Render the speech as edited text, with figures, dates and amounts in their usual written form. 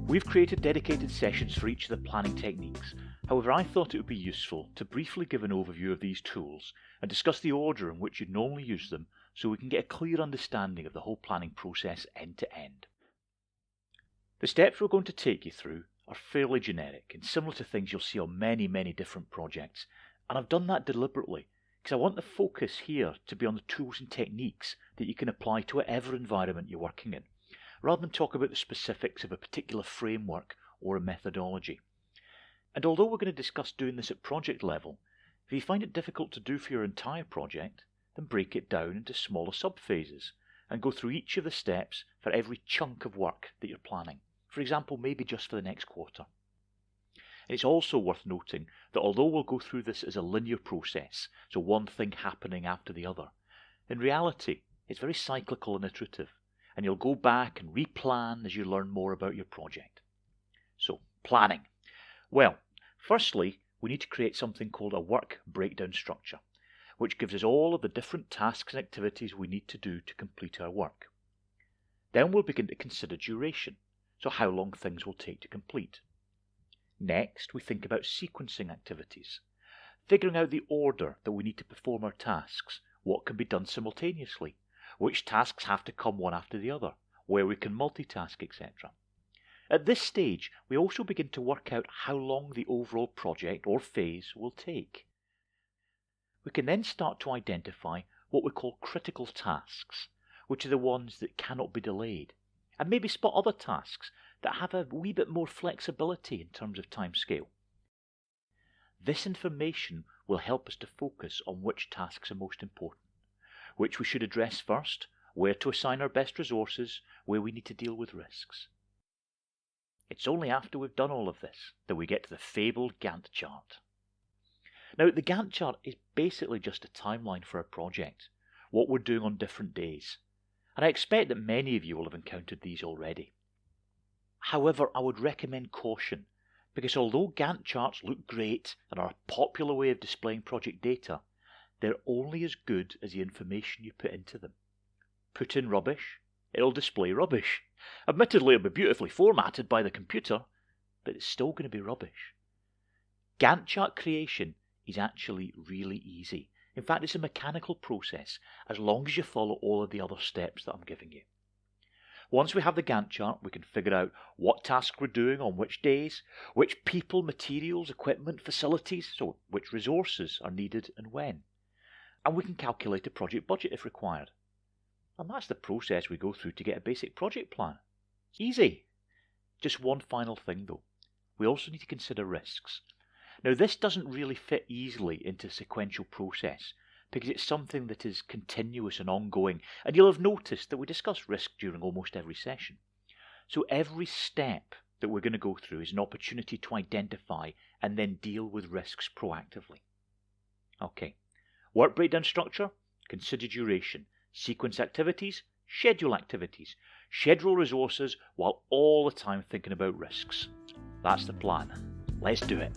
We've created dedicated sessions for each of the planning techniques. However, I thought it would be useful to briefly give an overview of these tools and discuss the order in which you'd normally use them so we can get a clear understanding of the whole planning process end to end. The steps we're going to take you through are fairly generic and similar to things you'll see on many different projects, and I've done that deliberately because I want the focus here to be on the tools and techniques that you can apply to whatever environment you're working in, rather than talk about the specifics of a particular framework or a methodology. And although we're going to discuss doing this at project level, if you find it difficult to do for your entire project, then break it down into smaller sub-phases and go through each of the steps for every chunk of work that you're planning. For example, maybe just for the next quarter. And it's also worth noting that although we'll go through this as a linear process, so one thing happening after the other, in reality it's very cyclical and iterative, and you'll go back and replan as you learn more about your project. So, planning. Well, firstly, we need to create something called a work breakdown structure, which gives us all of the different tasks and activities we need to do to complete our work. Then we'll begin to consider duration, so how long things will take to complete. Next, we think about sequencing activities, figuring out the order that we need to perform our tasks, what can be done simultaneously, which tasks have to come one after the other, where we can multitask, etc. At this stage, we also begin to work out how long the overall project or phase will take. We can then start to identify what we call critical tasks, which are the ones that cannot be delayed, and maybe spot other tasks that have a wee bit more flexibility in terms of time scale. This information will help us to focus on which tasks are most important, which we should address first, where to assign our best resources, where we need to deal with risks. It's only after we've done all of this that we get to the fabled Gantt chart. Now, the Gantt chart is basically just a timeline for a project, what we're doing on different days, and I expect that many of you will have encountered these already. However, I would recommend caution, because although Gantt charts look great and are a popular way of displaying project data, they're only as good as the information you put into them. Put in rubbish, it'll display rubbish. Admittedly, it'll be beautifully formatted by the computer, but it's still going to be rubbish. Gantt chart creation is actually really easy. In fact, it's a mechanical process, as long as you follow all of the other steps that I'm giving you. Once we have the Gantt chart, we can figure out what tasks we're doing on which days, which people, materials, equipment, facilities, so which resources are needed and when. And we can calculate a project budget if required. And that's the process we go through to get a basic project plan. Easy. Just one final thing though. We also need to consider risks. Now, this doesn't really fit easily into a sequential process because it's something that is continuous and ongoing, and you'll have noticed that we discuss risk during almost every session. So every step that we're going to go through is an opportunity to identify and then deal with risks proactively. Okay, work breakdown structure, consider duration, sequence activities, schedule resources while all the time thinking about risks. That's the plan. Let's do it.